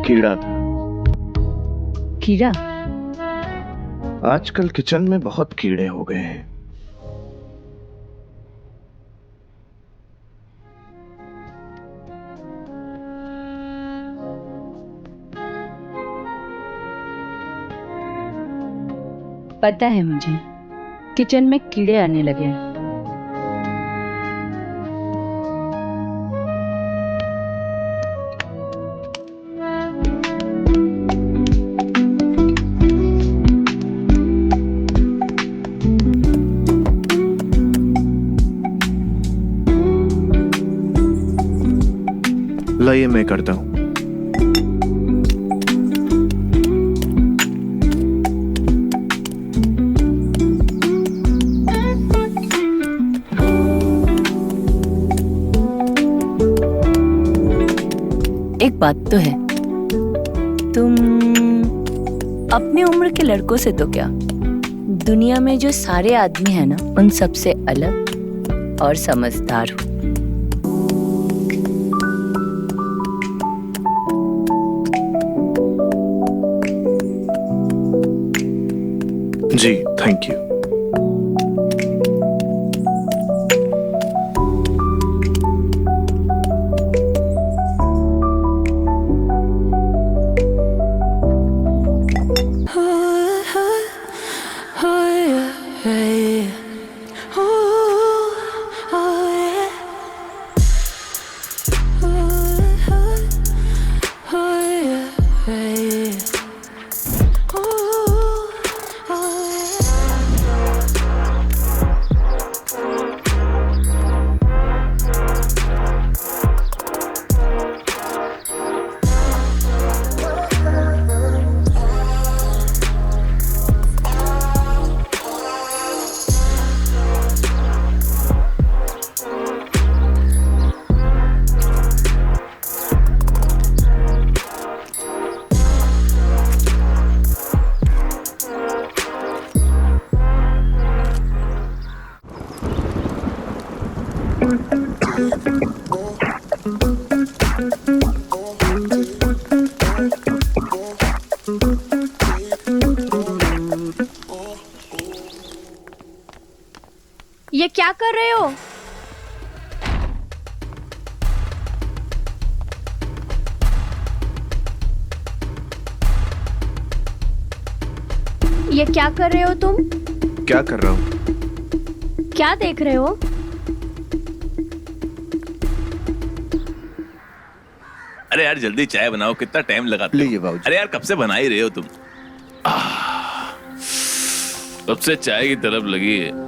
कीड़ा था। कीड़ा? आजकल किचन में बहुत कीड़े हो गए हैं। पता है मुझे, किचन में कीड़े आने लगे हैं। लाइए मैं करता हूँ। एक बात तो है, तुम अपनी उम्र के लड़कों से तो क्या, दुनिया में जो सारे आदमी हैं ना, उन सबसे अलग और समझदार हो। जी थैंक यू। ये क्या कर रहे हो? ये क्या कर रहे हो तुम? क्या कर रहा हूँ? क्या देख रहे हो? अरे यार जल्दी चाय बनाओ, कितना टाइम लगाते हो? लीजिए बाबूजी। अरे यार कब से बना ही रहे हो तुम? कब से चाय की तरफ लगी है।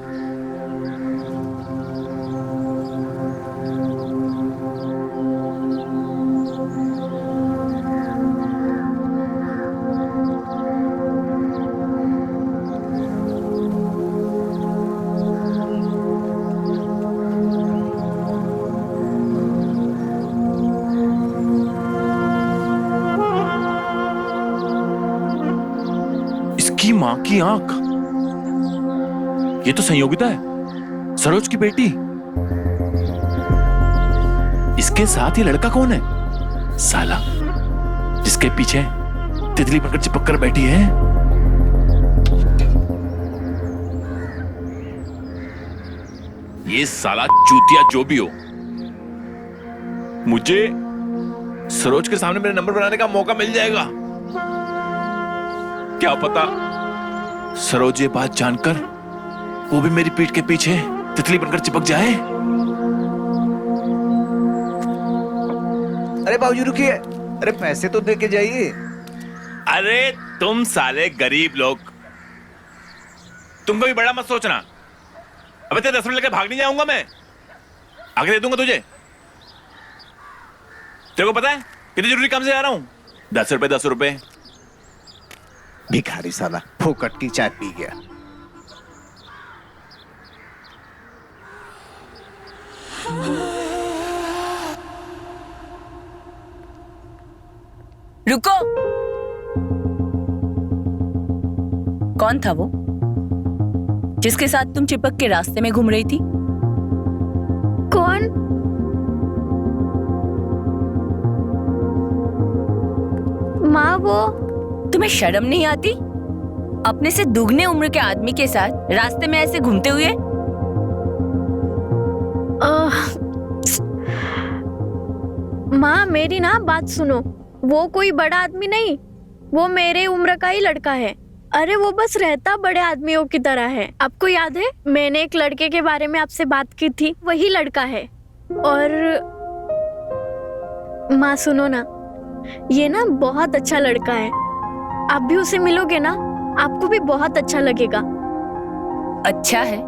इसकी मां की आंख, ये तो संयोगिता है, सरोज की बेटी। इसके साथ ये लड़का कौन है? साला जिसके पीछे तितली पकड़ चिपक कर बैठी है। ये साला चूतिया जो भी हो, मुझे सरोज के सामने मेरे नंबर बनाने का मौका मिल जाएगा। क्या पता सरोज ये बात जानकर वो भी मेरी पीठ के पीछे तितली बनकर चिपक जाए। अरे बाबूजी रुकिए, अरे पैसे तो दे के जाइए। अरे तुम साले गरीब लोग, तुमको भी बड़ा मत सोचना। अबे तेरे 10 मिनट लेकर भाग नहीं जाऊंगा मैं, आगे दे दूंगा तुझे। तेरे को पता है कितनी जरूरी काम से आ रहा हूं? 10 रुपए 10 रुपए। भिखारी साला फोकट की चाय पी गया। रुको! कौन था वो जिसके साथ तुम चिपक के रास्ते में घूम रही थी? कौन? वो? तुम्हें शर्म नहीं आती अपने से दुगने उम्र के आदमी के साथ रास्ते में ऐसे घूमते हुए? माँ मेरी ना बात सुनो, वो कोई बड़ा आदमी नहीं, वो मेरे उम्र का ही लड़का है। अरे वो बस रहता बड़े आदमियों की तरह है। आपको याद है मैंने एक लड़के के बारे में आपसे बात की थी, वही लड़का है। और माँ सुनो ना, ये ना बहुत अच्छा लड़का है। आप भी उसे मिलोगे ना, आपको भी बहुत अच्छा लगेगा। अच्छा है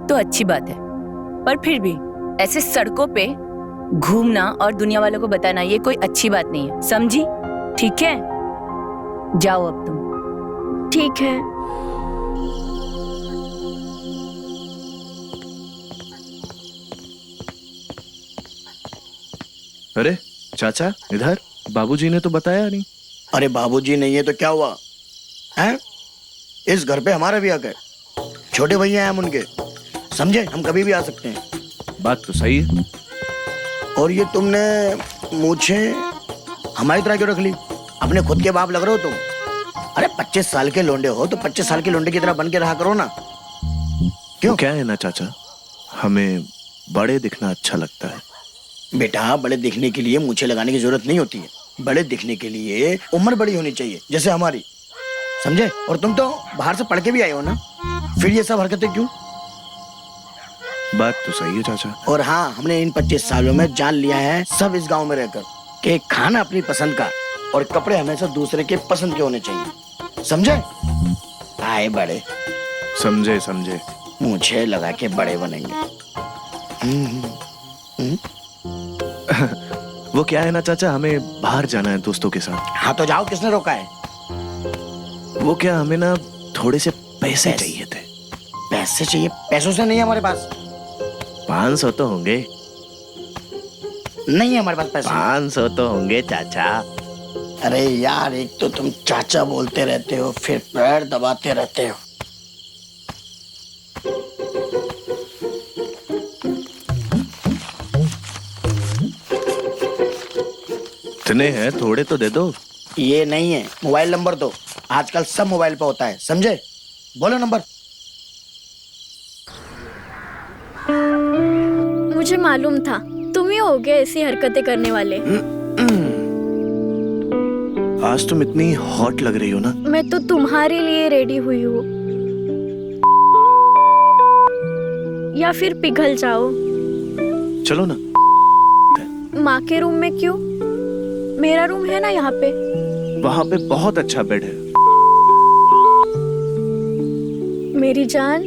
तो अच्छी बात है, पर फिर भी ऐसे सड़कों पे घूमना और दुनिया वालों को बताना ये कोई अच्छी बात नहीं है, समझी? ठीक है, जाओ अब तुम। ठीक है। अरे चाचा इधर, बाबूजी ने तो बताया नहीं। अरे बाबूजी नहीं है तो क्या हुआ है? इस घर पे हमारा भी हक है। छोटे भैया हैं हम उनके, समझे? हम कभी भी आ सकते हैं। बात तो सही है। और ये तुमने मूछे हमारी तरह क्यों रख ली? अपने खुद के बाप लग रहे हो तुम। अरे 25 साल के लोंडे हो तो 25 साल के लोंडे की तरह बन के रहा करो ना। क्यों? क्या है ना चाचा, हमें बड़े दिखना अच्छा लगता है। बेटा बड़े दिखने के लिए मूछे लगाने की जरूरत नहीं होती है। बड़े दिखने के लिए उम्र बड़ी होनी चाहिए, जैसे हमारी, समझे? और तुम तो बाहर से पढ़ के भी आए हो ना, फिर ये सब हरकतें क्यों? बात तो सही है चाचा। और हाँ, हमने इन 25 सालों में जान लिया है सब इस गांव में रहकर कि खाना अपनी पसंद का और कपड़े हमेशा दूसरे के पसंद के होने चाहिए, समझे? आए बड़े, समझे समझे। मुझे लगा के बड़े बनेंगे। वो क्या है ना चाचा, हमें बाहर जाना है दोस्तों के साथ। हाँ तो जाओ, किसने रोका है? वो क्या, हमें ना थोड़े से पैसे चाहिए थे। पैसे चाहिए? पैसों से नहीं है हमारे पास। 500 तो होंगे। नहीं है हमारे पास पैसे। 500 तो होंगे चाचा। अरे यार, एक तो तुम चाचा बोलते रहते हो, फिर पैर दबाते रहते हो। इतने हैं, थोड़े तो दे दो। ये नहीं है, मोबाइल नंबर दो। आजकल सब मोबाइल पे होता है, समझे? बोलो नंबर। मुझे मालूम था तुम ही होगे ऐसी हरकतें करने वाले। आज तुम इतनी हॉट लग रही हो ना। मैं तो तुम्हारे लिए रेडी हुई हूँ, या फिर पिघल जाओ। चलो ना। माँ के रूम में क्यों? मेरा रूम है ना यहाँ पे। वहां पे बहुत अच्छा बेड है। मेरी जान,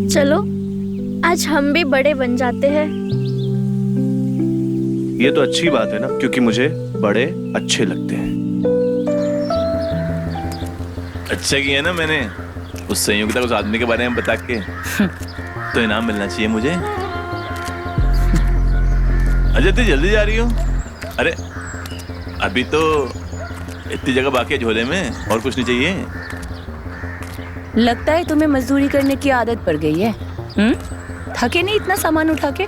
चलो आज हम भी बड़े बन जाते हैं। ये तो अच्छी बात है ना, क्योंकि मुझे बड़े अच्छे लगते हैं। अच्छा किया ना मैंने उस संयोगिता को उस आदमी के बारे में बता के। तो इनाम मिलना चाहिए मुझे। अजय इतनी जल्दी जा रही हो? अरे अभी तो इतनी जगह बाकी है झोले में, और कुछ नहीं चाहिए? लगता है तुम्हें मजदूरी करने की आदत पड़ गई है। थके नहीं इतना सामान उठा के?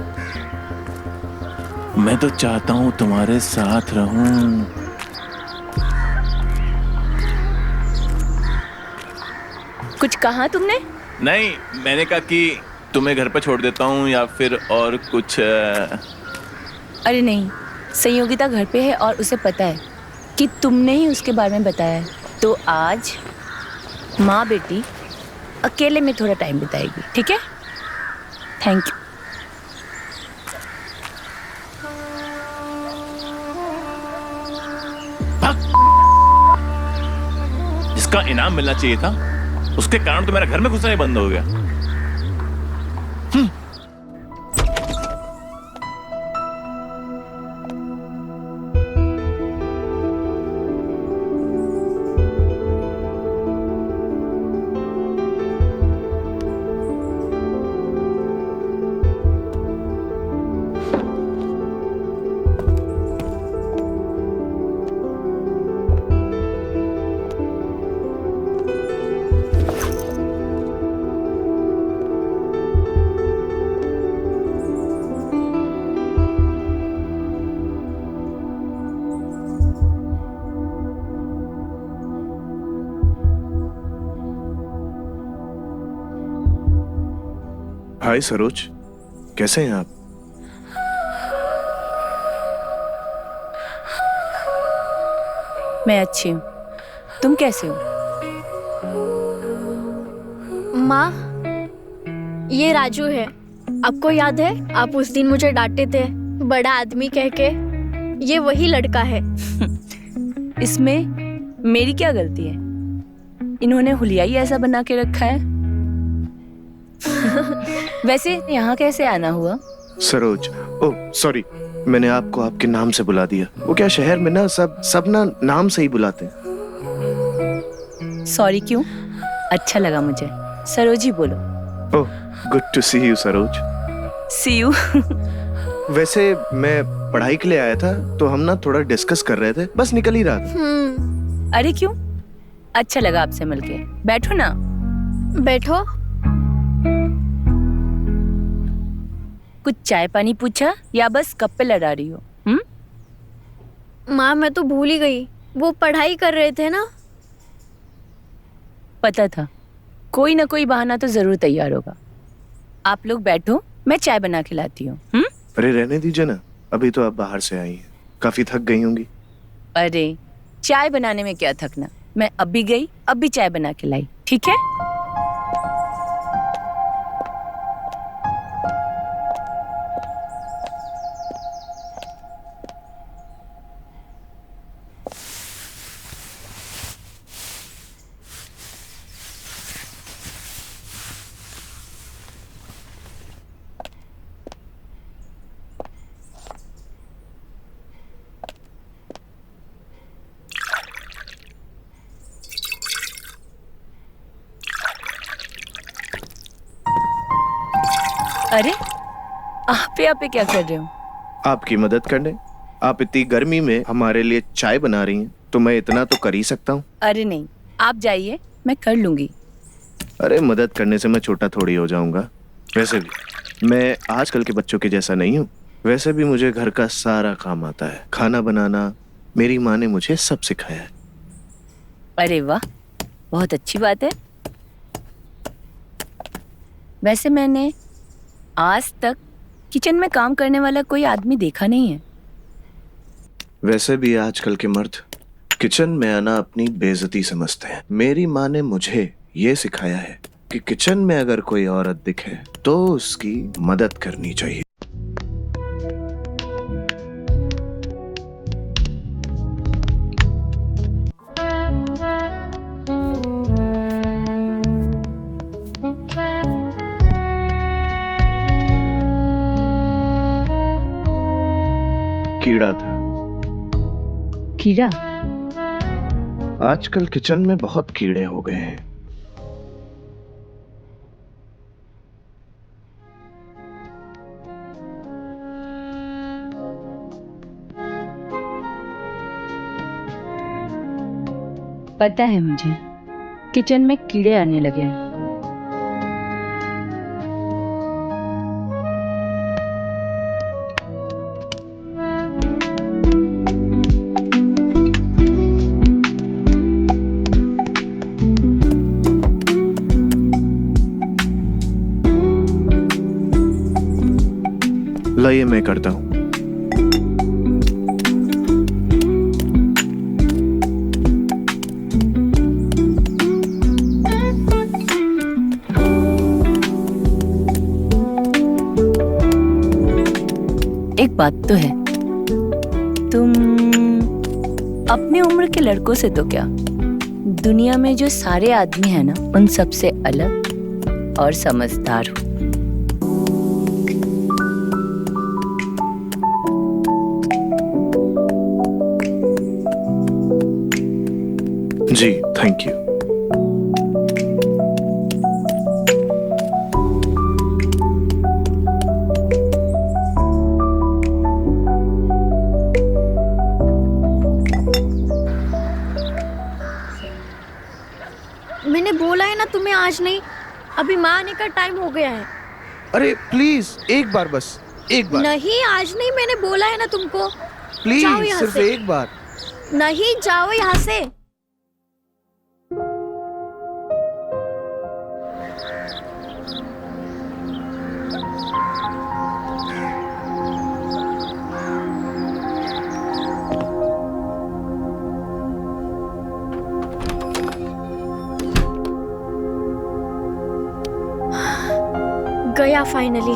मैं तो चाहता हूँ तुम्हारे साथ रहूं। कुछ कहा तुमने? नहीं, मैंने कहा कि तुम्हें घर पे छोड़ देता हूँ या फिर और कुछ। अरे नहीं, संयोगिता घर पे है और उसे पता है कि तुमने ही उसके बारे में बताया है। तो आज माँ बेटी अकेले में थोड़ा टाइम बिताएगी, ठीक है? Thank you. जिसका इनाम मिलना चाहिए था उसके कारण तो मेरा घर में घुसना ही बंद हो गया। हाय सरोज, कैसे हैं आप? मैं अच्छी हूँ, तुम कैसे हो? माँ, ये राजू है। आपको याद है, आप उस दिन मुझे डांटे थे बड़ा आदमी कह के? ये वही लड़का है। इसमें मेरी क्या गलती है? इन्होंने हुलिया ही ऐसा बना के रखा है। वैसे यहाँ कैसे आना हुआ? सरोज, ओह सॉरी, मैंने आपको आपके नाम से बुला दिया। वो क्या शहर में ना सब ना नाम से ही बुलाते हैं। सॉरी क्यों? अच्छा लगा मुझे। सरोज ही बोलो। Oh, good to see you Saroj. See you. वैसे मैं पढ़ाई के लिए आया था, तो हम ना थोड़ा डिस्कस कर रहे थे, बस निकल ही रहा था। अरे क्यों? अच्छा लगा आपसे मिलके। बैठो ना। बैठो। कुछ चाय पानी पूछा या बस गप पे लड़ा रही हो? माँ, मैं तो भूल ही गई, वो पढ़ाई कर रहे थे ना। पता था कोई ना कोई बहाना तो जरूर तैयार होगा। आप लोग बैठो, मैं चाय बना के लाती हूँ। अरे रहने दीजिए ना, अभी तो आप बाहर से आई हैं, काफी थक गई होंगी। अरे चाय बनाने में क्या थकना, मैं अभी गई, अभी चाय बना के लाई, ठीक है? अरे आप यहाँ पे क्या कर रहे हो? आपकी मदद करने। आप इतनी गर्मी में हमारे लिए चाय बना रही हैं, तो मैं इतना तो कर ही सकता हूँ। अरे नहीं, आप जाइए, मैं कर लूंगी। अरे मदद करने से मैं छोटा थोड़ी हो जाऊंगा। वैसे भी मैं आजकल के बच्चों के जैसा नहीं हूँ। वैसे भी मुझे घर का सारा काम आता है, खाना बनाना मेरी माँ ने मुझे सब सिखाया है। अरे वाह, बहुत अच्छी बात है। वैसे मैंने आज तक किचन में काम करने वाला कोई आदमी देखा नहीं है। वैसे भी आजकल के मर्द किचन में आना अपनी बेइज्जती समझते हैं। मेरी माँ ने मुझे ये सिखाया है कि किचन में अगर कोई औरत दिखे तो उसकी मदद करनी चाहिए। कीड़ा था। कीड़ा? आजकल किचन में बहुत कीड़े हो गए हैं। पता है मुझे, किचन में कीड़े आने लगे हैं। लाइए मैं करता हूं। एक बात तो है, तुम अपने उम्र के लड़कों से तो क्या, दुनिया में जो सारे आदमी हैं ना, उन सबसे अलग और समझदार हो। जी थैंक यू। मैंने बोला है ना तुम्हें आज नहीं, अभी माँ आने का टाइम हो गया है। अरे प्लीज एक बार, बस एक बार। नहीं आज नहीं, मैंने बोला है ना तुमको। जाओ प्लीज यहाँ सिर्फ से। एक बार। नहीं, जाओ यहाँ से। गया फाइनली।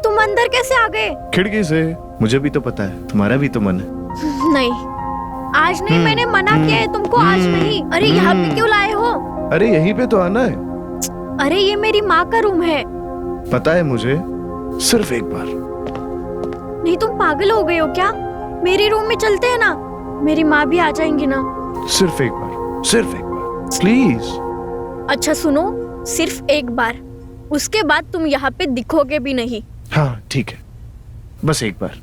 तुम अंदर कैसे आ गए? खिड़की से। मुझे भी तो पता है तुम्हारा भी तो मन है। नहीं, आज नहीं, मैंने मना किया है तुमको, आज नहीं। अरे यहाँ पे क्यों लाए हो? अरे यहीं पे तो आना है। अरे ये मेरी माँ का रूम है। पता है मुझे, सिर्फ एक बार। नहीं, तुम पागल हो गए हो क्या? मेरे रूम में चलते हैं ना, मेरी माँ भी आ जाएंगी ना। सिर्फ एक बार, सिर्फ एक बार, प्लीज। अच्छा सुनो, सिर्फ एक बार, उसके बाद तुम यहाँ पे दिखोगे भी नहीं। हाँ ठीक है, बस एक बार।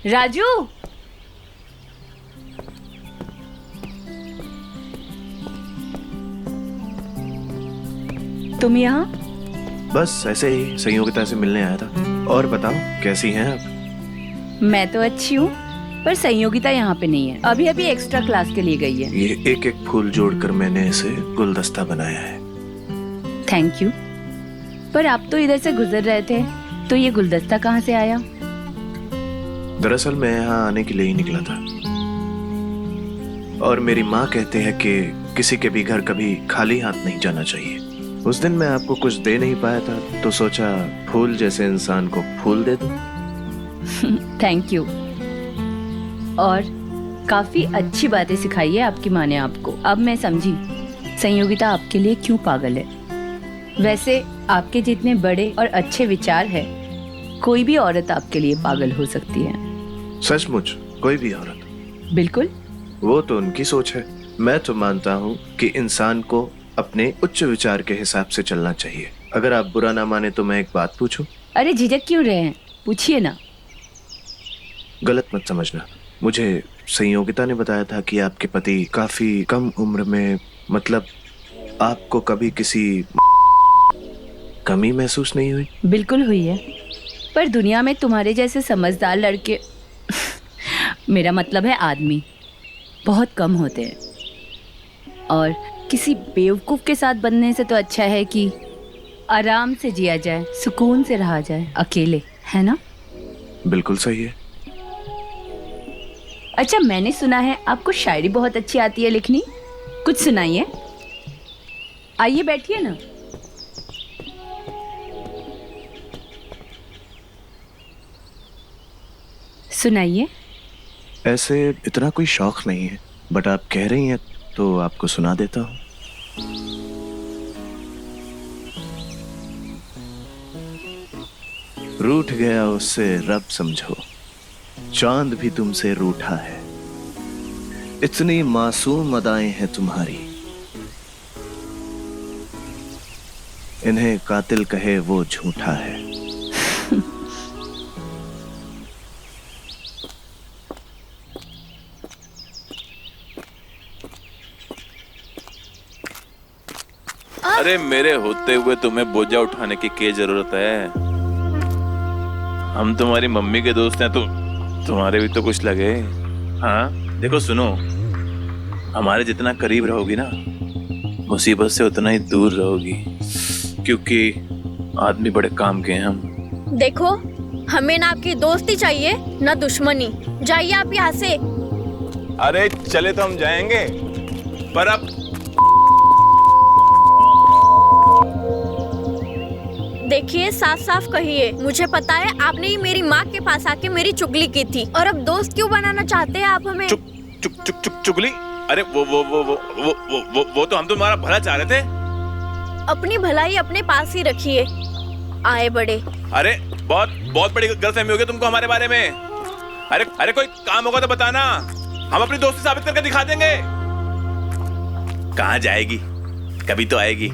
राजू, तुम यहाँ? बस ऐसे ही संयोगिता से मिलने आया था। और बताओ कैसी हैं आप? मैं तो अच्छी हूँ, पर संयोगिता यहाँ पे नहीं है। अभी अभी एक्स्ट्रा क्लास के लिए गई है। ये एक एक फूल जोड़कर मैंने इसे गुलदस्ता बनाया है। Thank you. पर आप तो इधर से गुजर रहे थे, तो ये गुलदस्ता कहाँ से आया? दरअसल मैं यहाँ आने के लिए ही निकला था, और मेरी माँ कहते हैं कि किसी के भी घर कभी खाली हाथ नहीं जाना चाहिए। उस दिन मैं आपको कुछ दे नहीं पाया था, तो सोचा फूल जैसे इंसान को फूल दे दूं। Thank you. और काफी अच्छी बातें सिखाई है आपकी माँ ने आपको। अब मैं समझी संयोगिता आपके लिए क्यों पागल है। वैसे आपके जितने बड़े और अच्छे विचार है, कोई भी औरत आपके लिए पागल हो सकती है। सचमुच कोई भी औरत? बिल्कुल। वो तो उनकी सोच है। मैं तो मानता हूँ कि इंसान को अपने उच्च विचार के हिसाब से चलना चाहिए। अगर आप बुरा ना माने तो मैं एक बात पूछूं? अरे झिझक क्यों रहे हैं, पूछिए ना। गलत मत समझना, मुझे संयोगिता ने बताया था कि आपके पति काफी कम उम्र में, मतलब आपको कभी किसी कमी महसूस नहीं हुई? बिल्कुल हुई है, पर दुनिया में तुम्हारे जैसे समझदार लड़के मेरा मतलब है आदमी बहुत कम होते हैं। और किसी बेवकूफ के साथ बनने से तो अच्छा है कि आराम से जिया जाए, सुकून से रहा जाए अकेले, है ना? बिल्कुल सही है। अच्छा, मैंने सुना है आपको शायरी बहुत अच्छी आती है लिखनी, कुछ सुनाइए। आइए बैठिए ना। सुनाइए। ऐसे इतना कोई शौक नहीं है, बट आप कह रही हैं तो आपको सुना देता हूँ। रूठ गया उससे रब समझो, चांद भी तुमसे रूठा है। इतनी मासूम अदाएं हैं तुम्हारी, इन्हें कातिल कहे वो झूठा है। अरे मेरे होते हुए तुम्हें बोझा उठाने की क्या जरूरत है? हम तुम्हारी मम्मी के दोस्त हैं, तो तुम्हारे भी तो कुछ लगे। हाँ देखो सुनो, हमारे जितना करीब रहोगी ना, मुसीबत से उतना ही दूर रहोगी, क्योंकि आदमी बड़े काम के हैं हम। देखो, हमें ना आपकी दोस्ती चाहिए ना दुश्मनी। जाइए आप यहाँ से। अरे चले तो हम जाएंगे, पर अब देखिए, साफ साफ कहिए, मुझे पता है आपने ही मेरी माँ के पास आके मेरी चुगली की थी, और अब दोस्त क्यों बनाना चाहते हैं आप हमें? चुगली? अरे वो तो हम तुम्हारा भला चाह रहे थे। अपनी भलाई अपने पास ही रखिए, आए बड़े। अरे बहुत बड़ी गलतफहमी हो गई तुमको हमारे बारे में। अरे कोई काम होगा तो बताना, हम अपनी दोस्ती साबित करके दिखा देंगे। कहाँ जाएगी, कभी तो आएगी।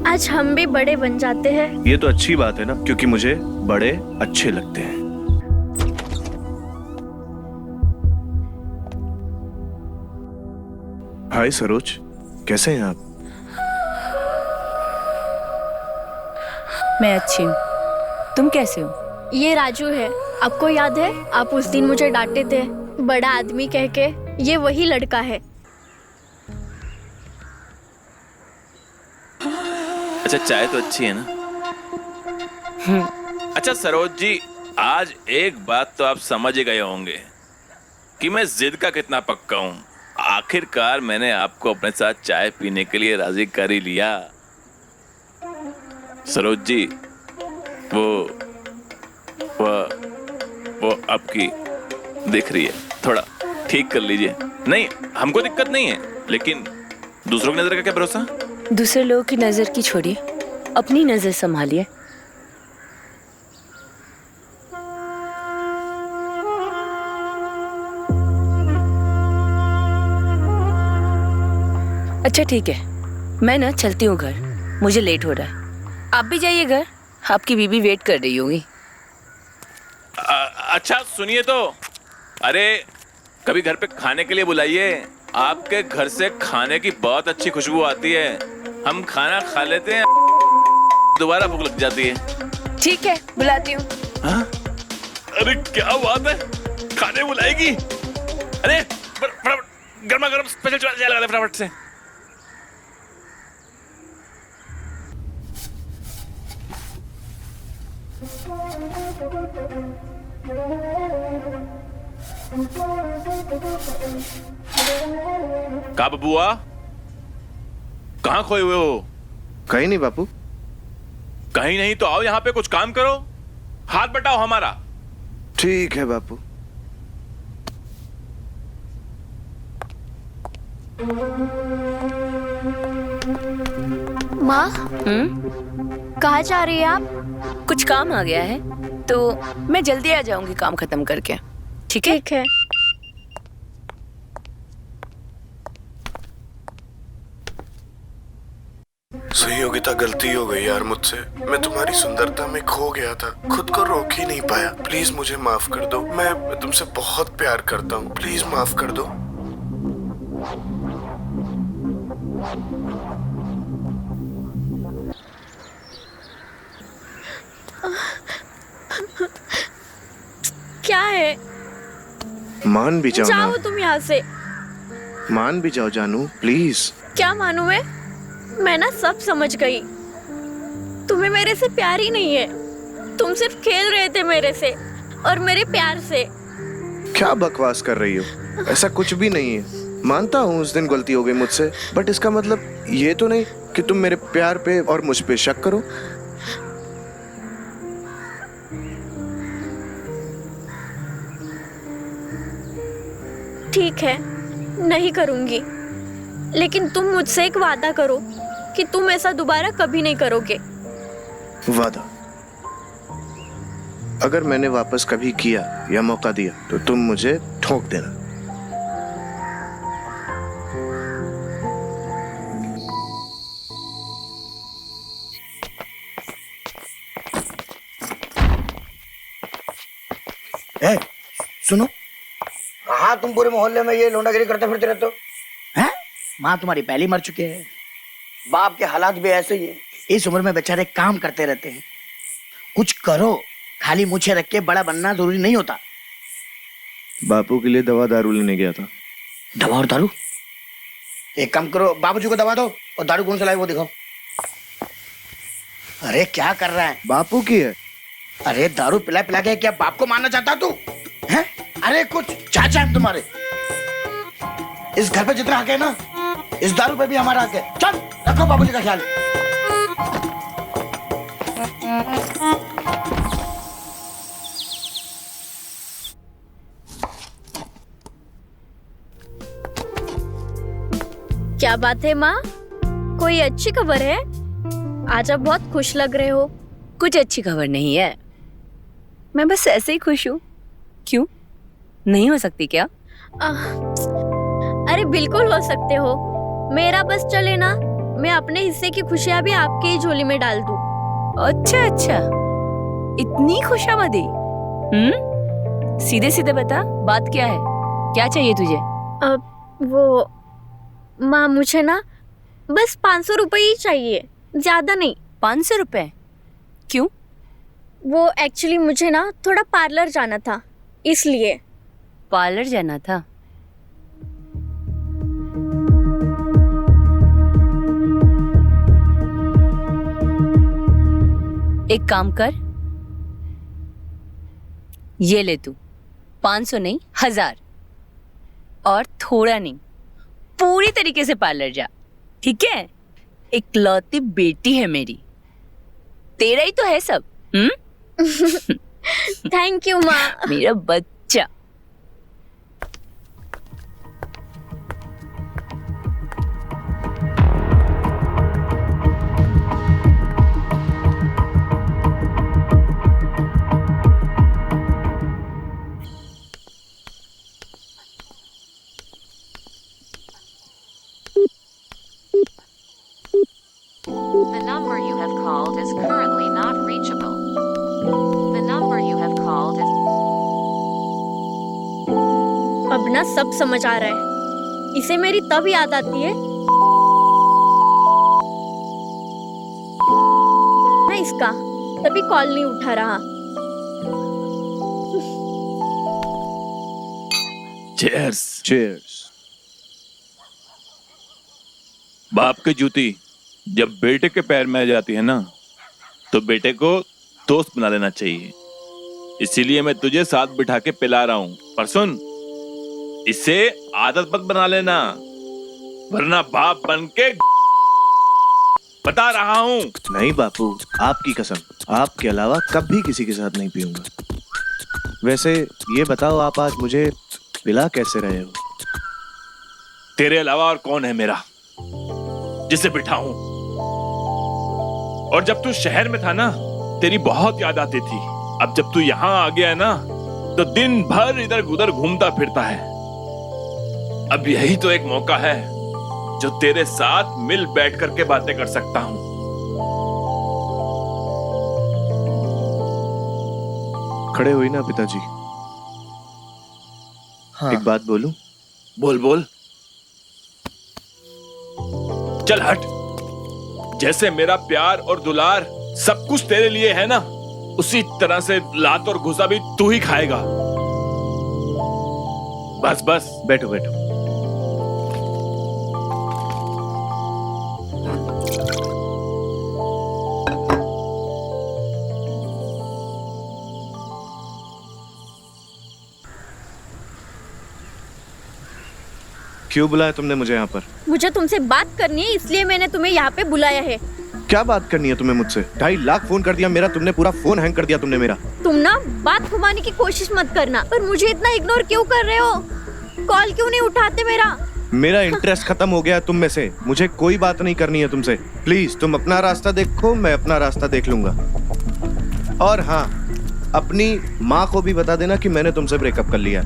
आज हम भी बड़े बन जाते हैं। ये तो अच्छी बात है ना, क्योंकि मुझे बड़े अच्छे लगते हैं। हाय सरोज, कैसे हैं आप? मैं अच्छी हूँ, तुम कैसे हो? ये राजू है, आपको याद है? आप उस दिन मुझे डांटे थे बड़ा आदमी कह के। ये वही लड़का है। अच्छा, चाय तो अच्छी है ना? अच्छा सरोज जी, आज एक बात तो आप समझ ही गए होंगे कि मैं जिद का कितना पक्का हूं। आखिरकार मैंने आपको अपने साथ चाय पीने के लिए राजी कर ही लिया। सरोज जी, वो आपकी दिख रही है, थोड़ा ठीक कर लीजिए। नहीं, हमको दिक्कत नहीं है, लेकिन दूसरों की नजर का क्या भरोसा। दूसरे लोगों की नजर की छोड़िए, अपनी नजर संभालिए। अच्छा ठीक है, मैं ना चलती हूँ घर, मुझे लेट हो रहा है। आप भी जाइए घर, आपकी बीबी वेट कर रही होगी। अच्छा सुनिए तो, अरे कभी घर पे खाने के लिए बुलाइए। आपके घर से खाने की बहुत अच्छी खुशबू आती है। हम खाना खा लेते हैं, दोबारा भूख लग जाती है। ठीक है, बुलाती हूँ। हाँ? अरे क्या बात है, खाने बुलाएगी? अरे फटाफट गर्मा गर्म स्पेशल चाय लगा दे फटाफट से। का बबुआ, कहाँ खोए हुए हो? कहीं नहीं बापू। कहीं नहीं तो आओ यहाँ पे, कुछ काम करो, हाथ बटाओ हमारा। ठीक है बापू। माँ, हम्म, कहाँ जा रही है आप? कुछ काम आ गया है तो मैं जल्दी आ जाऊंगी काम खत्म करके। ठीक है? ठीक है। संयोगिता, गलती हो गई यार मुझसे। मैं तुम्हारी सुंदरता में खो गया था, खुद को रोक ही नहीं पाया। प्लीज मुझे माफ कर दो। मैं तुमसे बहुत प्यार करता हूँ, प्लीज माफ कर दो। क्या है? मान भी जाओ जाओ ना। तुम यहाँ से। मान भी जाओ जानू, प्लीज। क्या मानूं मैं ना सब समझ गई। तुम्हें मेरे से प्यार ही नहीं है। तुम सिर्फ खेल रहे थे मेरे से और मेरे प्यार से। क्या बकवास कर रही हो? ऐसा कुछ भी नहीं है। मानता हूँ उस दिन गलती हो गई मुझसे, बट इसका मतलब ये तो नहीं कि तुम मेरे प्यार पे और मुझ पे शक करो। ठीक है, नहीं करूंगी, लेकिन तुम मुझसे एक वादा करो कि तुम ऐसा दोबारा कभी नहीं करोगे। वादा? अगर मैंने वापस कभी किया या मौका दिया तो तुम मुझे ठोक देना। ए, सुनो, हाँ तुम पूरे मोहल्ले में ये लोंडागिरी करते फिरते रहते हो हैं? माँ तुम्हारी पहले मर चुके हैं, बाप के हालात भी ऐसे ही है। इस उम्र में बेचारे काम करते रहते हैं। कुछ करो, खाली मुझे रख के बड़ा बनना जरूरी नहीं होता। बापू के लिए दवा दारू लेने गया था। दवा और दारू? एक काम करो, बाबूजी को दवा दो और दारू कौन सा लाए वो दिखाओ। अरे क्या कर रहा है? बापू की है। अरे दारू पिला पिला के क्या बाप को मारना चाहता तू हैं? अरे कुछ चाचा है तुम्हारे। इस घर पे जितना हक है ना, इस दारू पे भी हमारा हक है। चल रखो बाबूजी का ख्याल। क्या बात है माँ, कोई अच्छी खबर है? आज आप बहुत खुश लग रहे हो। कुछ अच्छी खबर नहीं है, मैं बस ऐसे ही खुश हूँ। क्यों, नहीं हो सकती क्या? बिल्कुल हो सकते हो। मेरा बस चले ना, मैं अपने हिस्से की खुशियाँ भी आपके ही झोली में डाल दूं। अच्छा अच्छा, इतनी खुशामदी। सीधे सीधे बता, बात क्या है? क्या चाहिए तुझे? वो माँ, मुझे ना बस 500 रुपए ही चाहिए, ज्यादा नहीं। 500 रुपए? क्यों? वो एक्चुअली मुझे ना थोड़ा पार्लर जाना था, इसलिए। पार्लर जाना था? एक काम कर, ये ले तू। 500 नहीं, 1000। और थोड़ा नहीं, पूरी तरीके से पार्लर जा, ठीक है? इकलौती बेटी है मेरी, तेरा ही तो है सब। थैंक यू माँ। मेरा बच्चा। The number you have called is currently not reachable. The number you have called is... अब ना सब समझ आ रहा है, इसे मेरी तब याद आती है ना इसका, तभी कॉल नहीं उठा रहा। चीयर्स। चीयर्स। बाप की जूती जब बेटे के पैर में आ जाती है ना, तो बेटे को दोस्त बना लेना चाहिए। इसीलिए मैं तुझे साथ बिठा के पिला रहा हूं। पर सुन, इसे आदत मत बना लेना, वरना बाप बन के बता रहा हूं। नहीं बापू, आपकी कसम, आपके अलावा कभी किसी के साथ नहीं पीऊंगा। वैसे ये बताओ, आप आज मुझे पिला कैसे रहे हो? तेरे अलावा और कौन है मेरा जिसे बिठाऊं? और जब तू शहर में था ना, तेरी बहुत याद आती थी। अब जब तू यहाँ आ गया है ना, तो दिन भर इधर उधर घूमता फिरता है। अब यही तो एक मौका है जो तेरे साथ मिल बैठ करके बातें कर सकता हूं। खड़े हुई ना पिताजी। हाँ। एक बात बोलूं? बोल बोल। चल हट। जैसे मेरा प्यार और दुलार सब कुछ तेरे लिए है ना, उसी तरह से लात और घुसा भी तू ही खाएगा। बस बस, बैठो बैठो। क्यों बुलाया तुमने मुझे यहाँ पर? मुझे तुमसे बात करनी है, इसलिए मैंने तुम्हें यहाँ पे बुलाया है। क्या बात करनी है तुम्हें मुझसे? 2.5 लाख फोन कर दिया मेरा तुमने, पूरा फोन हैंग कर दिया तुमने मेरा। तुम ना बात घुमाने की कोशिश मत करना, पर मुझे इतना इग्नोर क्यों कर रहे हो? कॉल क्यों नहीं उठाते मेरा? मेरा इंटरेस्ट खत्म हो गया तुम में से। मुझे कोई बात नहीं करनी है तुमसे। प्लीज तुम अपना रास्ता देखो, मैं अपना रास्ता देख लूंगा। और हाँ, अपनी माँ को भी बता देना कि मैंने तुमसे ब्रेकअप कर लिया।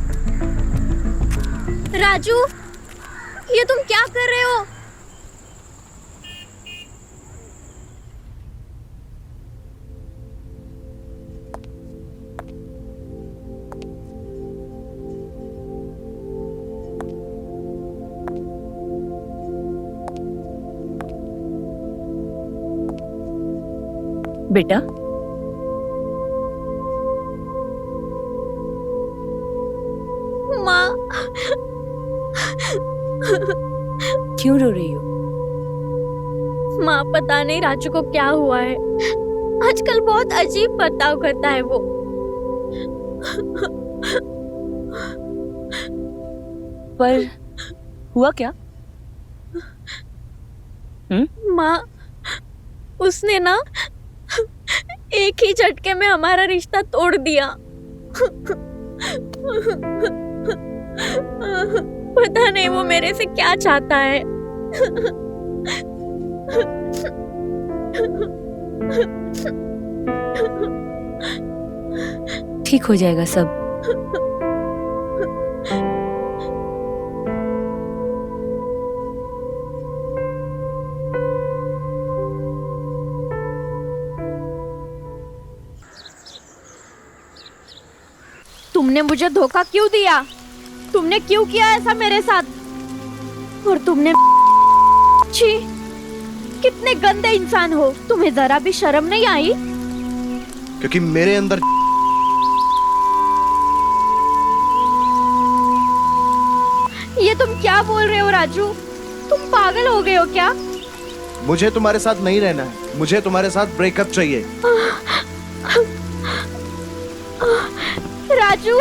राजू, ये तुम क्या कर रहे हो? बेटा, माँ, क्यों रो रही हो? माँ, पता नहीं राजू को क्या हुआ है, आजकल बहुत अजीब बर्ताव करता है वो। पर हुआ क्या? माँ, उसने ना एक ही झटके में हमारा रिश्ता तोड़ दिया। पता नहीं वो मेरे से क्या चाहता है। ठीक हो जाएगा सब। तुमने मुझे धोखा क्यों दिया? तुमने क्यों किया ऐसा मेरे साथ? और तुमने छी, कितने गंदे इंसान हो। तुम्हें जरा भी शर्म नहीं आई? क्योंकि मेरे अंदर ये तुम क्या बोल रहे हो राजू? तुम पागल हो गए हो क्या? मुझे तुम्हारे साथ नहीं रहना है, मुझे तुम्हारे साथ ब्रेकअप चाहिए। राजू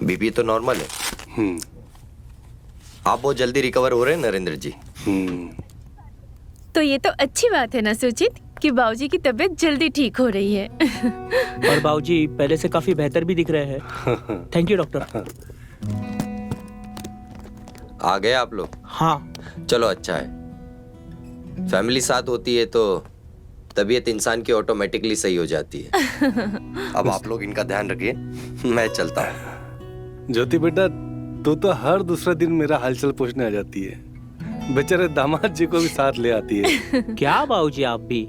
बीपी तो नॉर्मल है। आप बहुत जल्दी रिकवर हो रहे हैं नरेंद्र जी। तो ये तो अच्छी बात है ना सुचित कि बाबूजी की तबीयत जल्दी ठीक हो रही है। और बाबूजी पहले से काफी बेहतर भी दिख रहे हैं। Thank you doctor. आ गए आप लोग? हाँ। चलो अच्छा है। फैमिली साथ होती है तो तबीयत इंसान की ऑटोमेटिकली सही हो जाती है। अब आप लोग इनका ध्यान रखिए, मैं चलता हूँ। ज्योति बेटा, तू तो हर दूसरा दिन मेरा हालचाल पूछने आ जाती है। बेचारे दामाद जी को भी साथ ले आती है। क्या बाबूजी आप भी?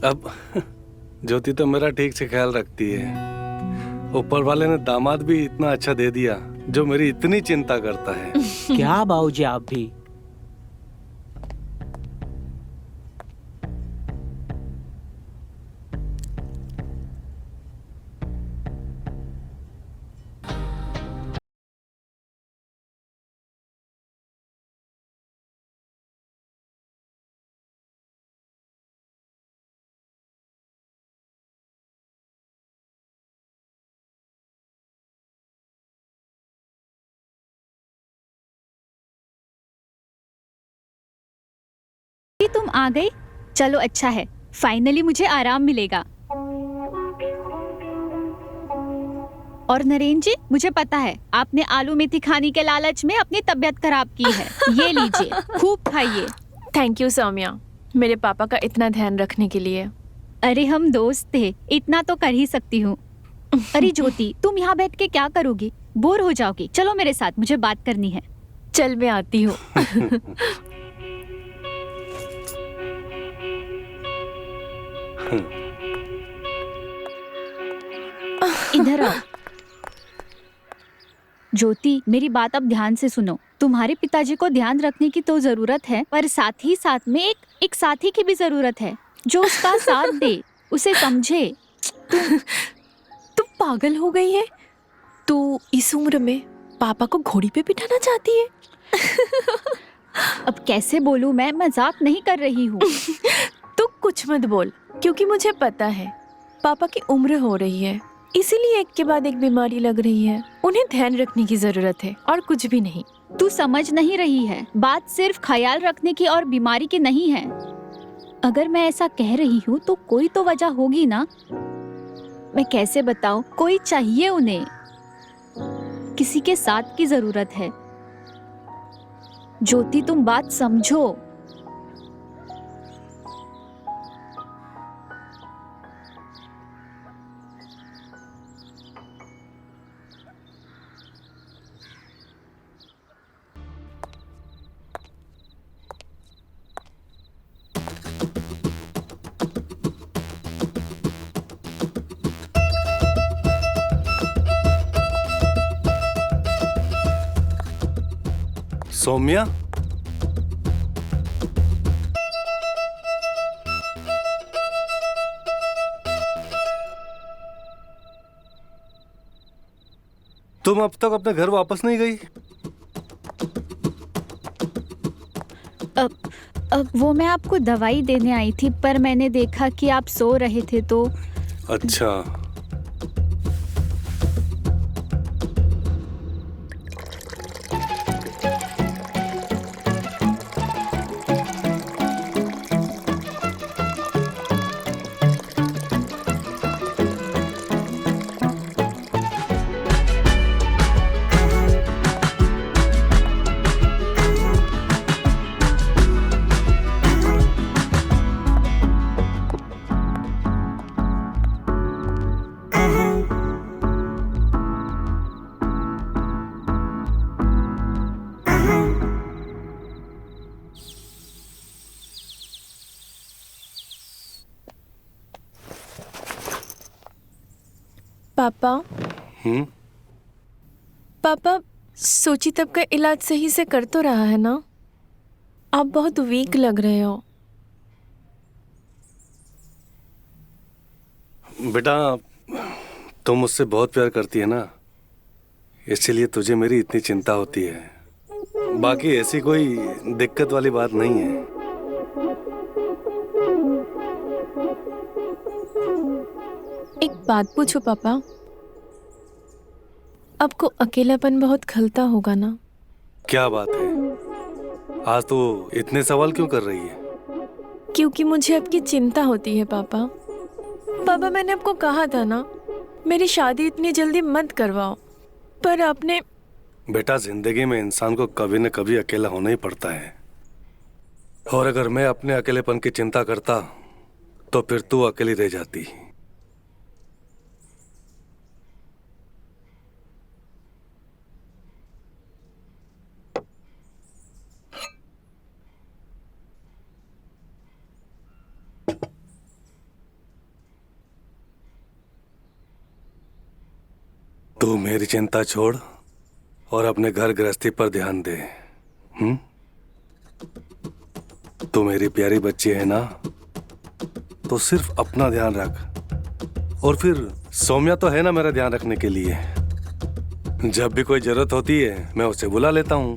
अब ज्योति तो मेरा ठीक से ख्याल रखती है। ऊपर वाले ने दामाद भी इतना अच्छा दे दिया जो मेरी इतनी चिंता करता है। क्या बाबूजी आप भी? तुम आ गई, चलो अच्छा है, फाइनली मुझे आराम मिलेगा। और नरेंद्र जी, मुझे पता है आपने आलू मेथी खाने के लालच में अपनी तबीयत खराब की है। ये लीजिए, खूब खाइए। थैंक यू सौम्या, मेरे पापा का इतना ध्यान रखने के लिए। अरे हम दोस्त थे, इतना तो कर ही सकती हूँ। अरे ज्योति, तुम यहाँ बैठ के क्या करोगी? बोर हो जाओगी। चलो मेरे साथ, मुझे बात करनी है। चल मैं आती हूँ। इधर आओ। ज्योति, मेरी बात अब ध्यान से सुनो। तुम्हारे पिताजी को ध्यान रखने की तो जरूरत है, पर साथ ही साथ में एक साथी की भी जरूरत है जो उसका साथ दे, उसे समझे। तुम पागल हो गई है? तू इस उम्र में पापा को घोड़ी पे बिठाना चाहती है? अब कैसे बोलूं मैं मजाक नहीं कर रही हूँ। तू कुछ मत बोल, क्योंकि मुझे पता है पापा की उम्र हो रही है, इसीलिए एक के बाद एक बीमारी लग रही है। उन्हें ध्यान रखने की जरूरत है और कुछ भी नहीं। तू समझ नहीं रही है, बात सिर्फ ख्याल रखने की और बीमारी की नहीं है। अगर मैं ऐसा कह रही हूँ तो कोई तो वजह होगी ना। मैं कैसे बताऊँ, कोई चाहिए उन्हें, किसी के साथ की जरूरत है। ज्योति तुम बात समझो। सौम्या, तुम अब तक अपने घर वापस नहीं गई? अब वो मैं आपको दवाई देने आई थी, पर मैंने देखा कि आप सो रहे थे तो। अच्छा, पापा हम्म, पापा, सोची तब का इलाज सही से कर तो रहा है ना? आप बहुत वीक लग रहे हो। बेटा तुम मुझसे बहुत प्यार करती है ना, इसीलिए तुझे मेरी इतनी चिंता होती है। बाकी ऐसी कोई दिक्कत वाली बात नहीं है। एक बात पूछो पापा, आपको अकेलापन बहुत खलता होगा ना? क्या बात है, आज तो इतने सवाल क्यों कर रही है? क्योंकि मुझे आपकी चिंता होती है पापा। पापा, मैंने आपको कहा था ना, मेरी शादी इतनी जल्दी मत करवाओ, पर आपने। बेटा जिंदगी में इंसान को कभी न कभी अकेला होना ही पड़ता है, और अगर मैं अपने अकेलेपन की चिंता करता तो फिर तू अकेली रह जाती। तू मेरी चिंता छोड़ और अपने घर गृहस्थी पर ध्यान दे। तू मेरी प्यारी बच्ची है ना, तो सिर्फ अपना ध्यान रख, और फिर सौम्या तो है ना मेरा ध्यान रखने के लिए। जब भी कोई जरूरत होती है मैं उसे बुला लेता हूँ।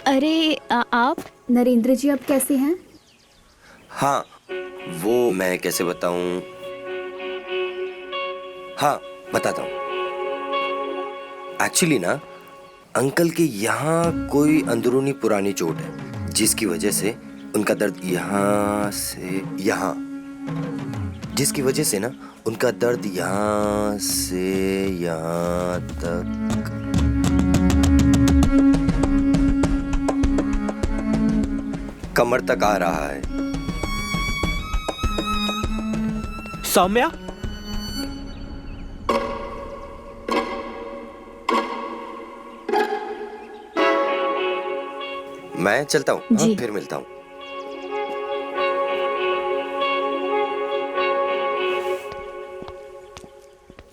अरे आप नरेंद्र जी अब कैसे हैं? हाँ, वो मैं कैसे बताऊं? हाँ, बताता हूँ। एक्चुअली ना, अंकल के यहाँ कोई अंदरूनी पुरानी चोट है, जिसकी वजह से उनका दर्द यहाँ से यहाँ, जिसकी वजह से ना उनका दर्द यहाँ से यहाँ तक कमर तक आ रहा है। सौम्या, मैं चलता हूँ, हाँ, फिर मिलता हूँ।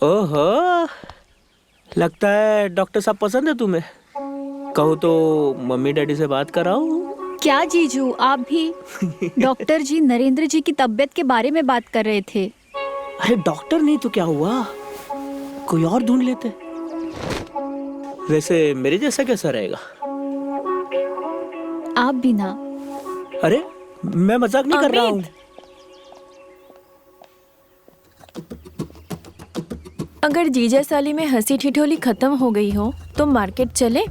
ओहो, लगता है डॉक्टर साहब पसंद है तुम्हें। कहो तो मम्मी डैडी से बात कराऊं। क्या जीजू, आप भी? डॉक्टर जी नरेंद्र जी की तबीयत के बारे में बात कर रहे थे। अरे डॉक्टर नहीं तो क्या हुआ, कोई और ढूंढ लेते। वैसे मेरे जैसा कैसा रहेगा? आप भी ना। अरे मैं मजाक नहीं कर रहा हूँ। अगर जीजा साली में हंसी ठिठोली खत्म हो गई हो तो मार्केट चले।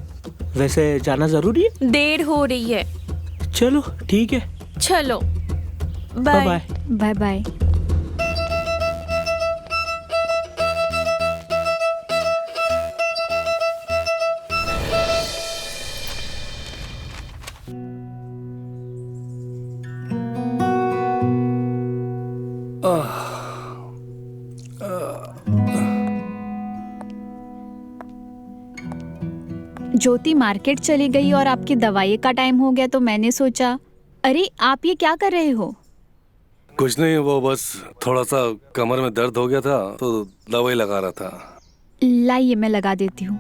वैसे जाना जरूरी है? देर हो रही है। चलो ठीक है, चलो bye bye. Bye bye. Jyoti market चली गई और आपकी दवाई का टाइम हो गया तो मैंने सोचा, अरे आप ये क्या कर रहे हो? कुछ नहीं, वो बस थोड़ा सा कमर में दर्द हो गया था तो दवाई लगा रहा था। लाइए मैं लगा देती हूँ।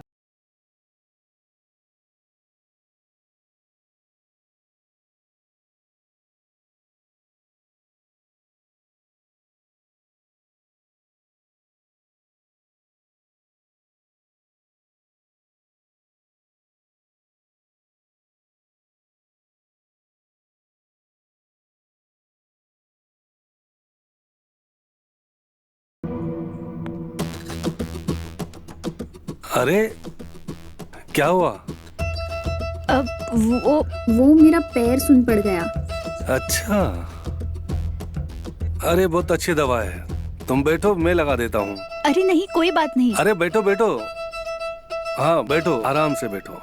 अरे क्या हुआ? अब वो मेरा पैर सुन पड़ गया। अच्छा, अरे बहुत अच्छी दवा है, तुम बैठो मैं लगा देता हूँ। अरे नहीं, कोई बात नहीं। अरे बैठो बैठो, हाँ बैठो, आराम से बैठो।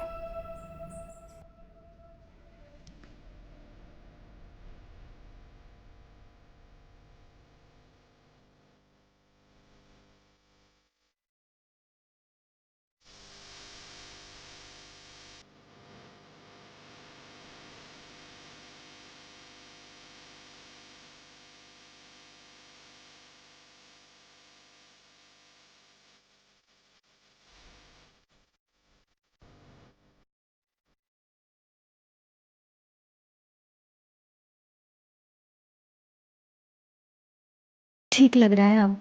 ठीक लग रहा है अब।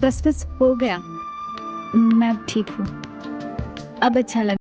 बस हो गया। मैं अब ठीक हूँ। अब अच्छा लग